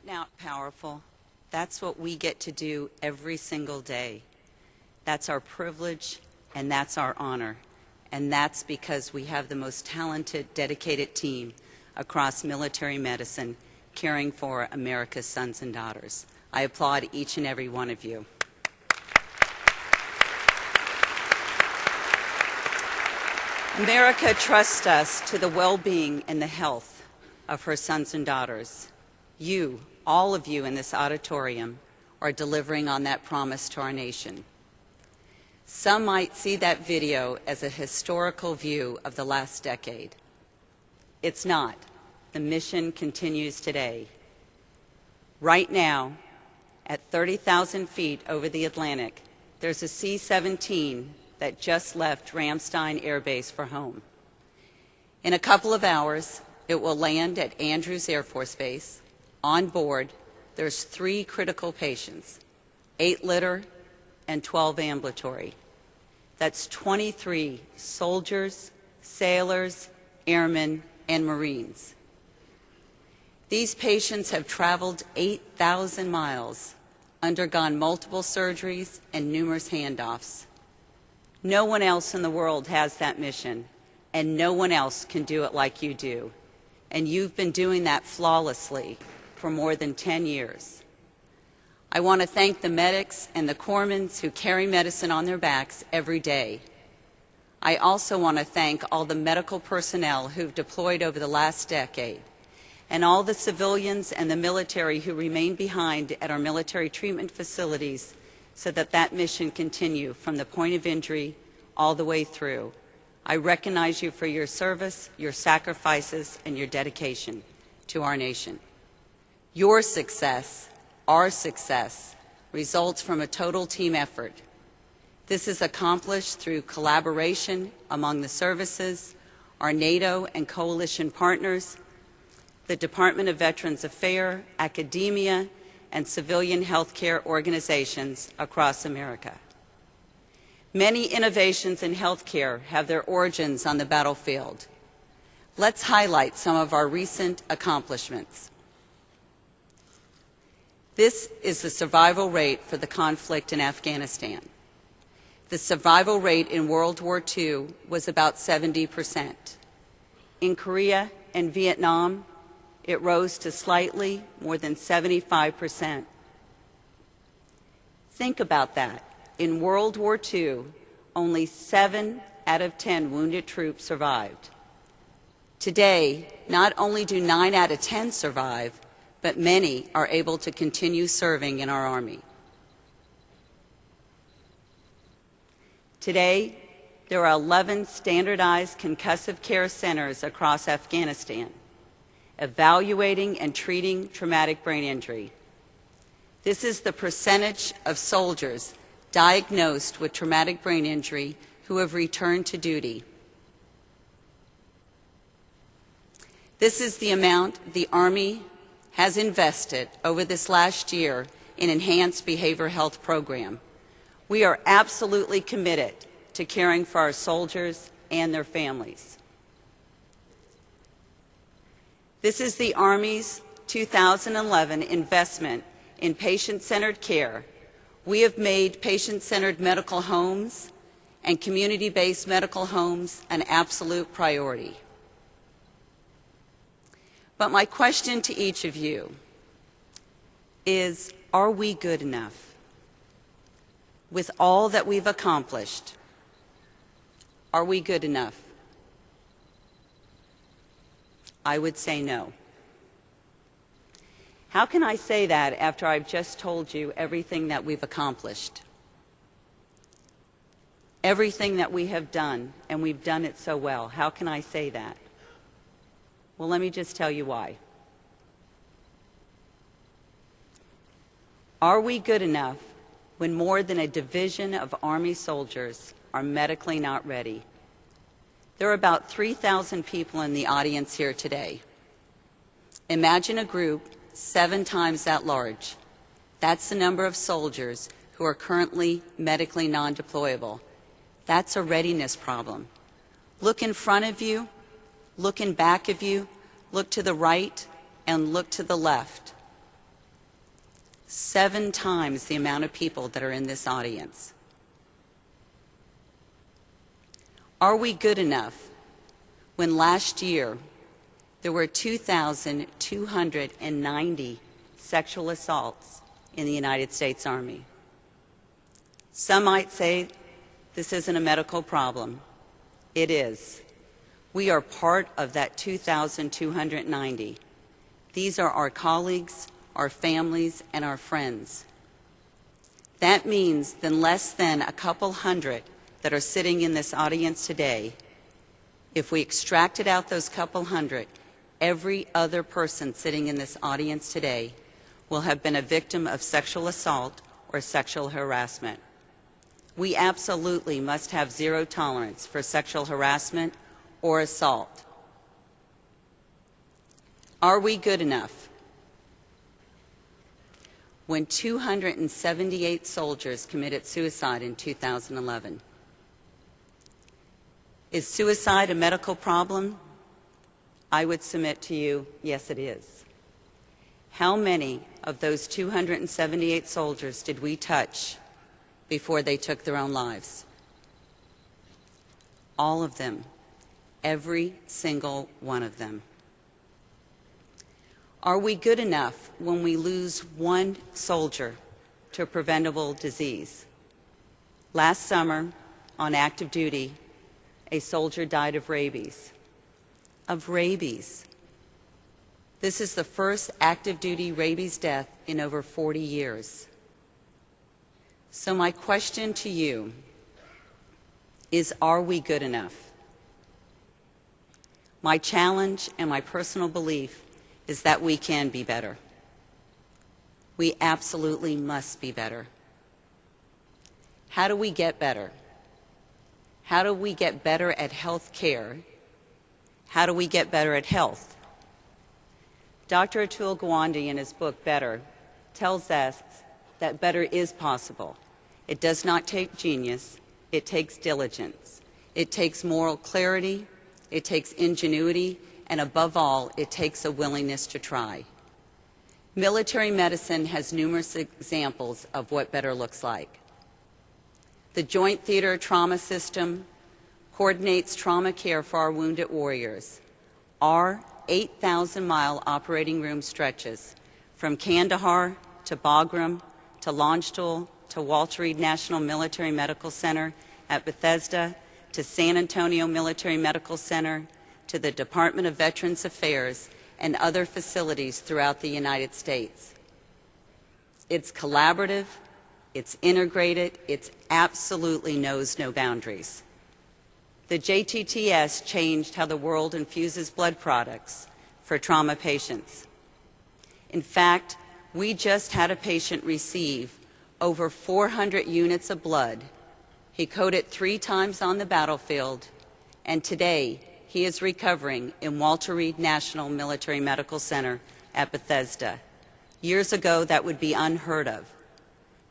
Not powerful. That's what we get to do every single day. That's our privilege and that's our honor. And that's because we have the most talented, dedicated team across military medicine caring for America's sons and daughters. I applaud each and every one of you. America trusts us to the well-being and the health of her sons and daughters. You, all of you in this auditorium, are delivering on that promise to our nation. Some might see that video as a historical view of the last decade. It's not. The mission continues today. Right now, at 30,000 feet over the Atlantic, there's a C-17 that just left Ramstein Air Base for home. In a couple of hours, it will land at Andrews Air Force Base. On board, there's 3 critical patients, 8 litter and 12 ambulatory. That's 23 soldiers, sailors, airmen, and Marines. These patients have traveled 8,000 miles, undergone multiple surgeries and numerous handoffs. No one else in the world has that mission, and no one else can do it like you do. And you've been doing that flawlessly for more than 10 years. I want to thank the medics and the corpsmen who carry medicine on their backs every day. I also want to thank all the medical personnel who've deployed over the last decade, and all the civilians and the military who remain behind at our military treatment facilities so that that mission continue from the point of injury all the way through. I recognize you for your service, your sacrifices, and your dedication to our nation. Your success, our success, results from a total team effort. This is accomplished through collaboration among the services, our NATO and coalition partners, the Department of Veterans Affairs, academia, and civilian healthcare organizations across America. Many innovations in healthcare have their origins on the battlefield. Let's highlight some of our recent accomplishments. This is the survival rate for the conflict in Afghanistan. The survival rate in World War II was about 70%. In Korea and Vietnam, it rose to slightly more than 75%. Think about that. In World War II, only 7 out of 10 wounded troops survived. Today, not only do 9 out of 10 survive, but many are able to continue serving in our Army. Today, there are 11 standardized concussive care centers across Afghanistan, evaluating and treating traumatic brain injury. This is the percentage of soldiers diagnosed with traumatic brain injury who have returned to duty. This is the amount the Army has invested over this last year in enhanced behavioral health program. We are absolutely committed to caring for our soldiers and their families. This is the Army's 2011 investment in patient-centered care. We have made patient-centered medical homes and community-based medical homes an absolute priority. But my question to each of you is, are we good enough? With all that we've accomplished, are we good enough? I would say no. How can I say that after I've just told you everything that we've accomplished? Everything that we have done, and we've done it so well. How can I say that? Well, let me just tell you why. Are we good enough when more than a division of Army soldiers are medically not ready? There are about 3,000 people in the audience here today. Imagine a group 7 times that large. That's the number of soldiers who are currently medically non-deployable. That's a readiness problem. Look in front of you, look in back of you, look to the right, and look to the left. 7 times the amount of people that are in this audience. Are we good enough when last year there were 2,290 sexual assaults in the United States Army? Some might say this isn't a medical problem. It is. We are part of that 2,290. These are our colleagues, our families, and our friends. That means that less than a couple hundred that are sitting in this audience today, if we extracted out those couple hundred, every other person sitting in this audience today will have been a victim of sexual assault or sexual harassment. We absolutely must have zero tolerance for sexual harassment or assault. Are we good enough? When 278 soldiers committed suicide in 2011. Is suicide a medical problem? I would submit to you, yes, it is. How many of those 278 soldiers did we touch before they took their own lives? All of them. Every single one of them. Are we good enough when we lose one soldier to a preventable disease? Last summer, on active duty, a soldier died of rabies. Of rabies. This is the first active duty rabies death in over 40 years. So my question to you is, are we good enough? My challenge and my personal belief is that we can be better. We absolutely must be better. How do we get better? How do we get better at health care? How do we get better at health? Dr. Atul Gawande, in his book, Better, tells us that better is possible. It does not take genius. It takes diligence. It takes moral clarity. It takes ingenuity. And above all, it takes a willingness to try. Military medicine has numerous examples of what better looks like. The Joint Theater Trauma System coordinates trauma care for our wounded warriors. Our 8,000-mile operating room stretches from Kandahar to Bagram to Landstuhl to Walter Reed National Military Medical Center at Bethesda to San Antonio Military Medical Center to the Department of Veterans Affairs and other facilities throughout the United States. It's collaborative, it's integrated, it absolutely knows no boundaries. The JTTS changed how the world infuses blood products for trauma patients. In fact, we just had a patient receive over 400 units of blood. He coded 3 times on the battlefield, and today he is recovering in Walter Reed National Military Medical Center at Bethesda. Years ago, that would be unheard of.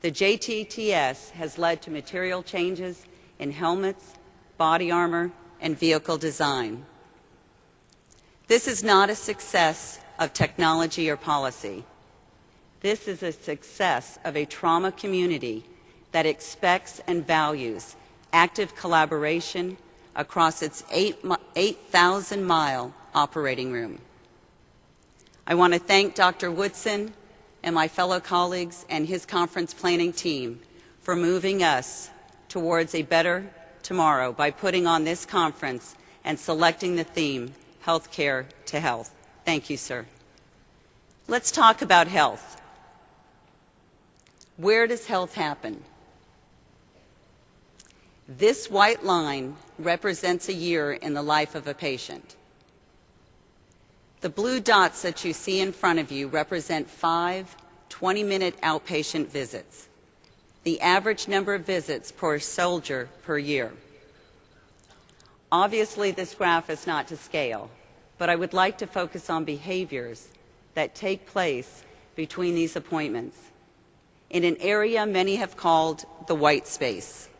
The JTTS has led to material changes in helmets, body armor, and vehicle design. This is not a success of technology or policy. This is a success of a trauma community that expects and values active collaboration across its 8,000-mile operating room. I want to thank Dr. Woodson and my fellow colleagues and his conference planning team for moving us towards a better tomorrow by putting on this conference and selecting the theme, Healthcare to Health. Thank you, sir. Let's talk about health. Where does health happen? This white line represents a year in the life of a patient. The blue dots that you see in front of you represent 5 20-minute outpatient visits, the average number of visits per soldier per year. Obviously, this graph is not to scale, but I would like to focus on behaviors that take place between these appointments in an area many have called the white space.